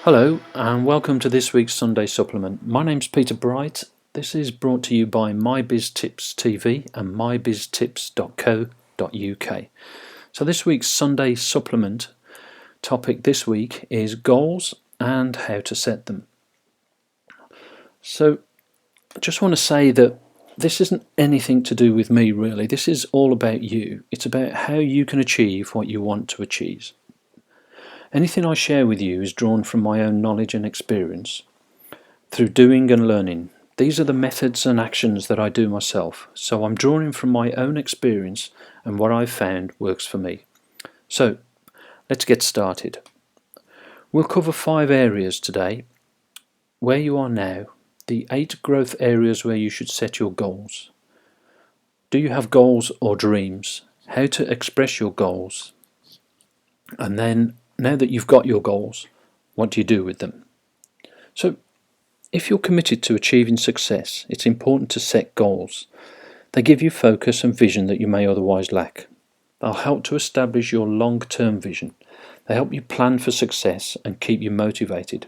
Hello and welcome to this week's Sunday Supplement. My name's Peter Bright. This is brought to you by My Biz Tips TV and mybiztips.co.uk. So this week's Sunday Supplement topic this week is goals and how to set them. So I just want to say that this isn't anything to do with me really. This is all about you. It's about how you can achieve what you want to achieve. Anything I share with you is drawn from my own knowledge and experience through doing and learning. These are the methods and actions that I do myself, so I'm drawing from my own experience and what I've found works for me. So let's get started. We'll cover 5 areas today: where you are now, the 8 growth areas where you should set your goals, do you have goals or dreams, how to express your goals, and then now that you've got your goals, what do you do with them? So if you're committed to achieving success, it's important to set goals. They give you focus and vision that you may otherwise lack. They'll help to establish your long-term vision. They help you plan for success and keep you motivated.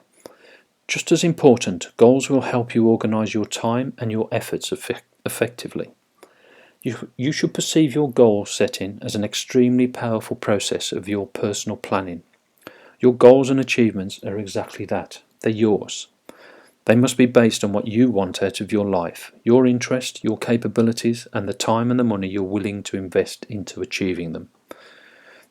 Just as important, goals will help you organise your time and your efforts effectively. You should perceive your goal setting as an extremely powerful process of your personal planning. Your goals and achievements are exactly that. They're yours. They must be based on what you want out of your life, your interest, your capabilities, and the time and the money you're willing to invest into achieving them.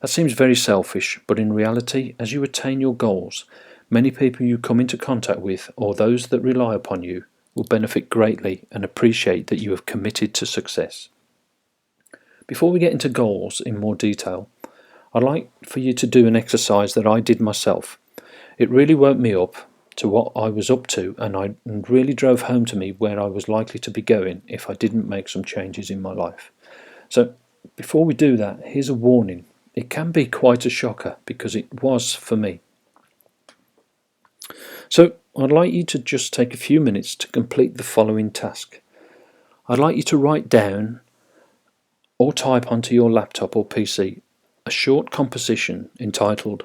That seems very selfish, but in reality, as you attain your goals, many people you come into contact with, or those that rely upon you, will benefit greatly and appreciate that you have committed to success. Before we get into goals in more detail, I'd like for you to do an exercise that I did myself. It really woke me up to what I was up to, and really drove home to me where I was likely to be going if I didn't make some changes in my life. So before we do that, here's a warning. It can be quite a shocker, because it was for me. So I'd like you to just take a few minutes to complete the following task. I'd like you to write down or type onto your laptop or PC a short composition entitled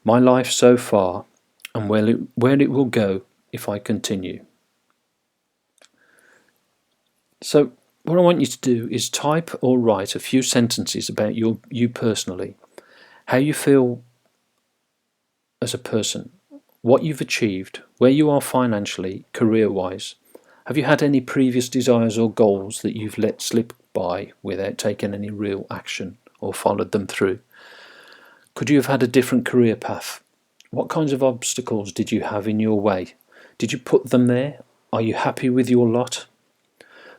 "My Life So Far and where it will go if I continue." So what I want you to do is type or write a few sentences about you personally, how you feel as a person, what you've achieved, where you are financially, career-wise. Have you had any previous desires or goals that you've let slip by without taking any real action or followed them through? Could you have had a different career path? What kinds of obstacles did you have in your way? Did you put them there? Are you happy with your lot?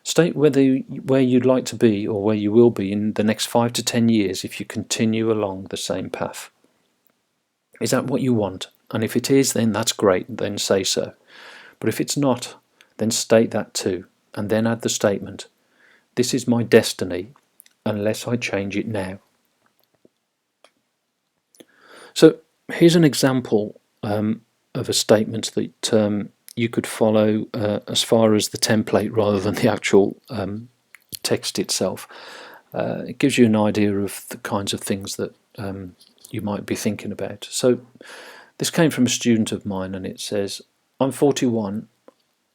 State where you'd like to be or where you will be in the next 5 to 10 years if you continue along the same path. Is that what you want? And if it is, then that's great, then say so. But if it's not, then state that too, and then add the statement, "This is my destiny unless I change it now." So here's an example of a statement that you could follow as far as the template rather than the actual text itself. It gives you an idea of the kinds of things that you might be thinking about. So this came from a student of mine, and it says, "I'm 41.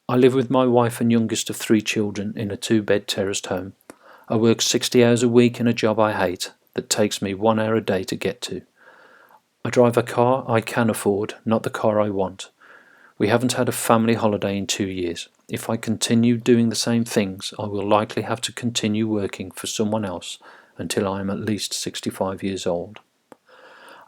I live with my wife and youngest of 3 children in a 2-bed terraced home. I work 60 hours a week in a job I hate that takes me 1 hour a day to get to. I drive a car I can afford, not the car I want. We haven't had a family holiday in 2 years. If I continue doing the same things, I will likely have to continue working for someone else until I am at least 65 years old.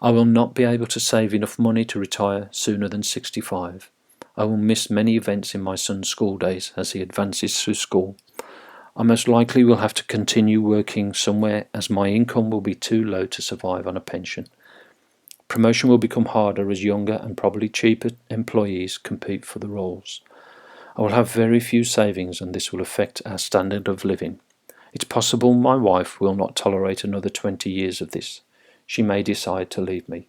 I will not be able to save enough money to retire sooner than 65. I will miss many events in my son's school days as he advances through school. I most likely will have to continue working somewhere as my income will be too low to survive on a pension. Promotion will become harder as younger and probably cheaper employees compete for the roles. I will have very few savings, and this will affect our standard of living. It's possible my wife will not tolerate another 20 years of this. She may decide to leave me.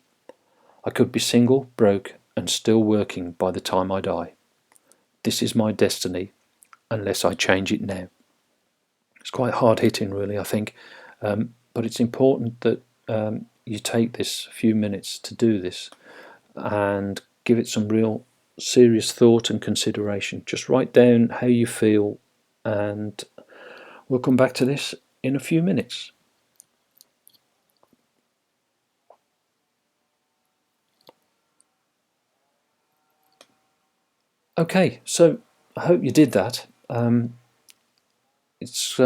I could be single, broke, and still working by the time I die. This is my destiny, unless I change it now." It's quite hard-hitting, really, I think, but it's important that you take this few minutes to do this and give it some real serious thought and consideration. Just write down how you feel, and we'll come back to this in a few minutes. Okay, so I hope you did that. It's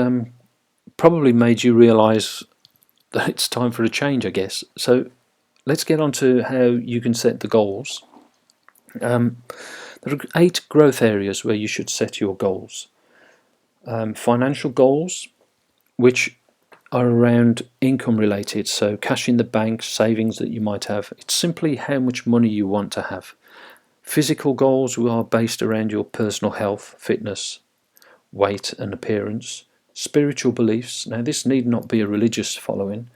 probably made you realise that it's time for a change, I guess. So let's get on to how you can set the goals. There are 8 growth areas where you should set your goals. Financial goals, which are around income related, so cash in the bank, savings that you might have. It's simply how much money you want to have. Physical goals are based around your personal health, fitness, weight and appearance. Spiritual beliefs, now this need not be a religious following.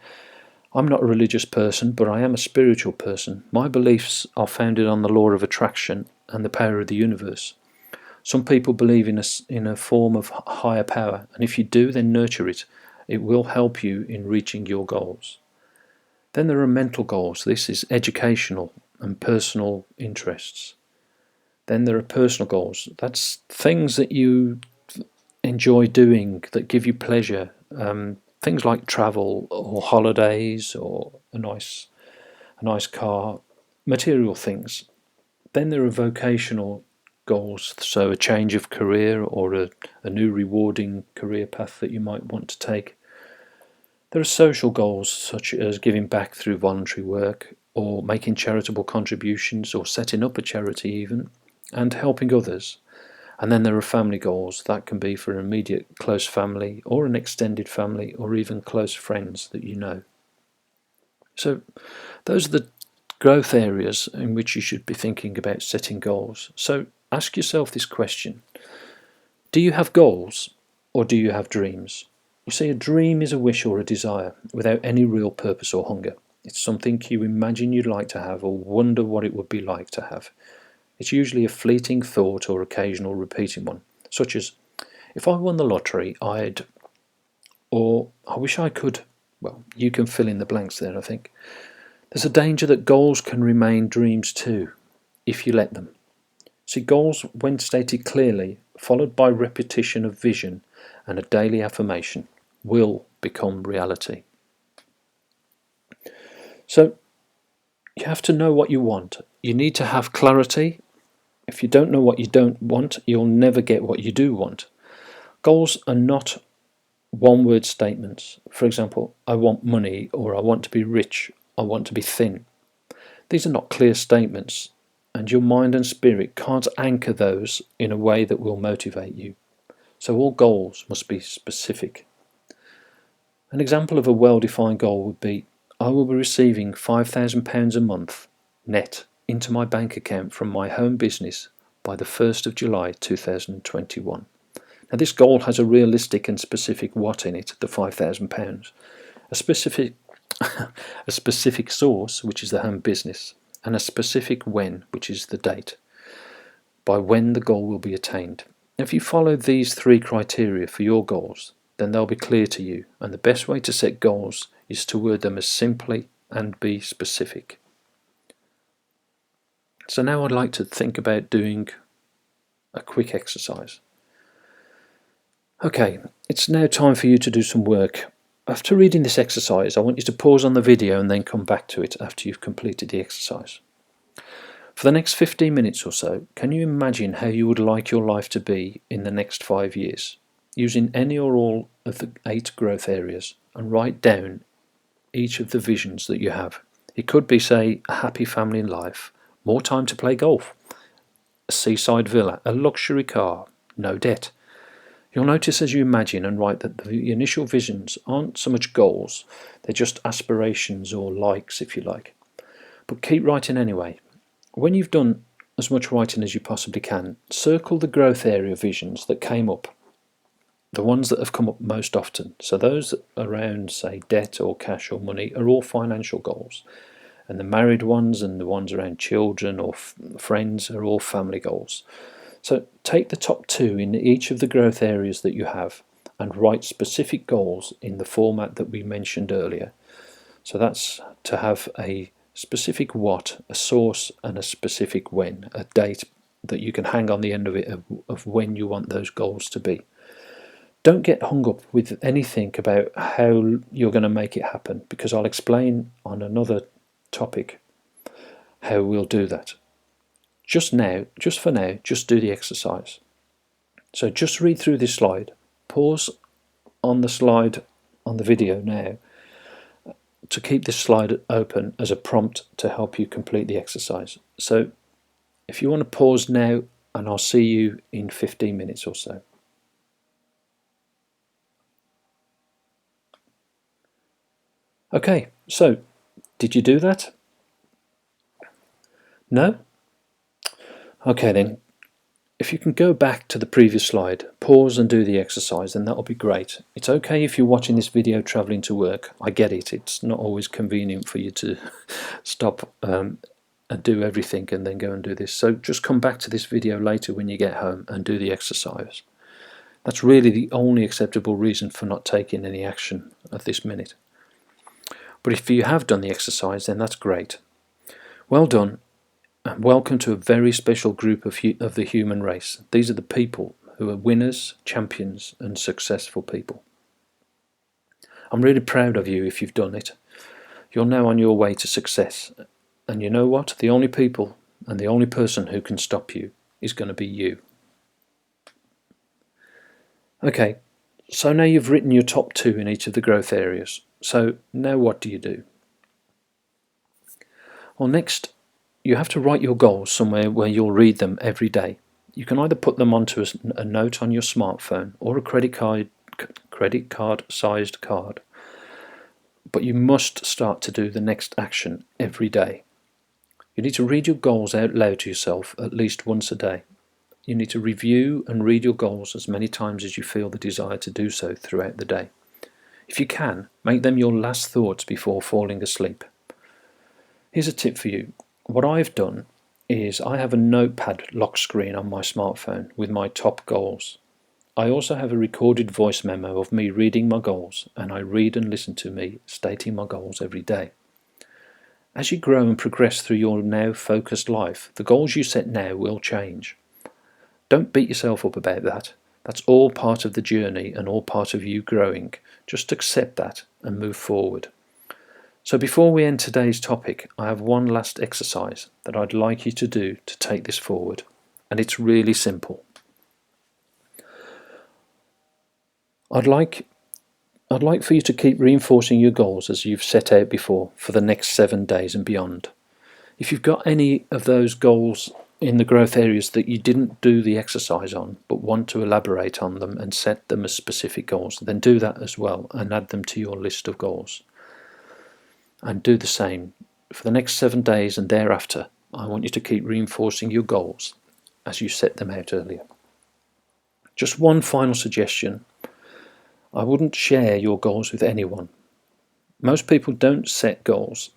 I'm not a religious person, but I am a spiritual person. My beliefs are founded on the law of attraction and the power of the universe. Some people believe in a form of higher power, and if you do, then nurture it. It will help you in reaching your goals. Then there are mental goals. This is educational and personal interests. Then there are personal goals. That's things that you enjoy doing, that give you pleasure. Things like travel or holidays or a nice car, material things. Then there are vocational goals, so a change of career or a new rewarding career path that you might want to take. There are social goals, such as giving back through voluntary work or making charitable contributions or setting up a charity even, and helping others. And then there are family goals. That can be for an immediate close family or an extended family or even close friends that you know. So those are the growth areas in which you should be thinking about setting goals. So ask yourself this question: do you have goals or do you have dreams? You see, a dream is a wish or a desire without any real purpose or hunger. It's something you imagine you'd like to have or wonder what it would be like to have. It's usually a fleeting thought or occasional repeating one, such as, if I won the lottery, I'd, or I wish I could. Well, you can fill in the blanks there, I think. There's a danger that goals can remain dreams too, if you let them. See, goals, when stated clearly, followed by repetition of vision and a daily affirmation, will become reality. So, you have to know what you want. You need to have clarity. If you don't know what you don't want, you'll never get what you do want. Goals are not one-word statements. For example, I want money, or I want to be rich, I want to be thin. These are not clear statements, and your mind and spirit can't anchor those in a way that will motivate you. So all goals must be specific. An example of a well-defined goal would be, I will be receiving £5,000 a month net into my bank account from my home business by the 1st of July 2021. Now this goal has a realistic and specific what in it, the £5,000, a specific source, which is the home business, and a specific when, which is the date, by when the goal will be attained. If you follow these 3 criteria for your goals, then they'll be clear to you, and the best way to set goals is to word them as simply and be specific. So now I'd like to think about doing a quick exercise. Okay, it's now time for you to do some work. After reading this exercise, I want you to pause on the video and then come back to it after you've completed the exercise. For the next 15 minutes or so, can you imagine how you would like your life to be in the next 5 years, using any or all of the 8 growth areas, and write down each of the visions that you have. It could be, say, a happy family life, more time to play golf, a seaside villa, a luxury car, no debt. You'll notice as you imagine and write that the initial visions aren't so much goals, they're just aspirations or likes, if you like. But keep writing anyway. When you've done as much writing as you possibly can, circle the growth area visions that came up, the ones that have come up most often. So those around, say, debt or cash or money are all financial goals. And the married ones and the ones around children or friends are all family goals. So take the top 2 in each of the growth areas that you have and write specific goals in the format that we mentioned earlier. So that's to have a Specific what, a source, and a specific when, a date that you can hang on the end of it of when you want those goals to be. Don't get hung up with anything about how you're going to make it happen, because I'll explain on another topic how we'll do that. Just for now, just do the exercise. So just read through this slide, pause on the slide on the video now to keep this slide open as a prompt to help you complete the exercise. So if you want to pause now, and I'll see you in 15 minutes or so. Okay, so did you do that? No? Okay then, if you can go back to the previous slide, pause and do the exercise, then that'll be great. It's okay if you're watching this video travelling to work. I get it, it's not always convenient for you to stop and do everything and then go and do this. So just come back to this video later when you get home and do the exercise. That's really the only acceptable reason for not taking any action at this minute. But if you have done the exercise, then that's great. Well done, and welcome to a very special group of the human race. These are the people who are winners, champions, and successful people. I'm really proud of you if you've done it. You're now on your way to success. And you know what? The only people and the only person who can stop you is going to be you. Okay, so now you've written your top 2 in each of the growth areas. So now what do you do? Well, next you have to write your goals somewhere where you'll read them every day. You can either put them onto a note on your smartphone or a credit card sized card. But you must start to do the next action every day. You need to read your goals out loud to yourself at least once a day. You need to review and read your goals as many times as you feel the desire to do so throughout the day. If you can, make them your last thoughts before falling asleep. Here's a tip for you. What I've done is I have a notepad lock screen on my smartphone with my top goals. I also have a recorded voice memo of me reading my goals, and I read and listen to me stating my goals every day. As you grow and progress through your now focused life, the goals you set now will change. Don't beat yourself up about that. That's all part of the journey and all part of you growing. Just accept that and move forward. So before we end today's topic, I have one last exercise that I'd like you to do to take this forward, and it's really simple. I'd like for you to keep reinforcing your goals as you've set out before for the next 7 days and beyond. If you've got any of those goals in the growth areas that you didn't do the exercise on but want to elaborate on them and set them as specific goals, then do that as well and add them to your list of goals. And do the same for the next 7 days and thereafter. I want you to keep reinforcing your goals as you set them out earlier. Just one final suggestion. I wouldn't share your goals with anyone. Most people don't set goals,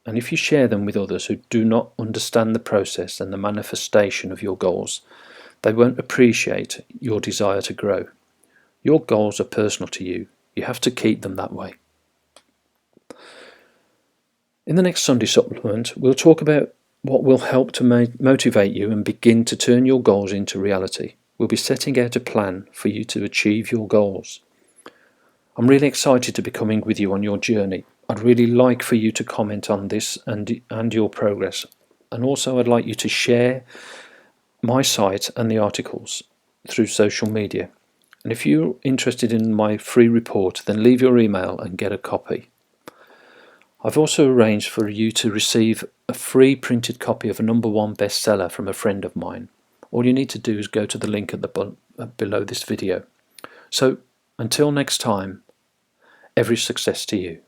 and if you share them with others who do not understand the process and the manifestation of your goals, they won't appreciate your desire to grow. Your goals are personal to you. You have to keep them that way. In the next Sunday supplement, we'll talk about what will help to motivate you and begin to turn your goals into reality. We'll be setting out a plan for you to achieve your goals. I'm really excited to be coming with you on your journey. I'd really like for you to comment on this and your progress. And also I'd like you to share my site and the articles through social media. And if you're interested in my free report, then leave your email and get a copy. I've also arranged for you to receive a free printed copy of a #1 bestseller from a friend of mine. All you need to do is go to the link at below this video. So until next time, every success to you.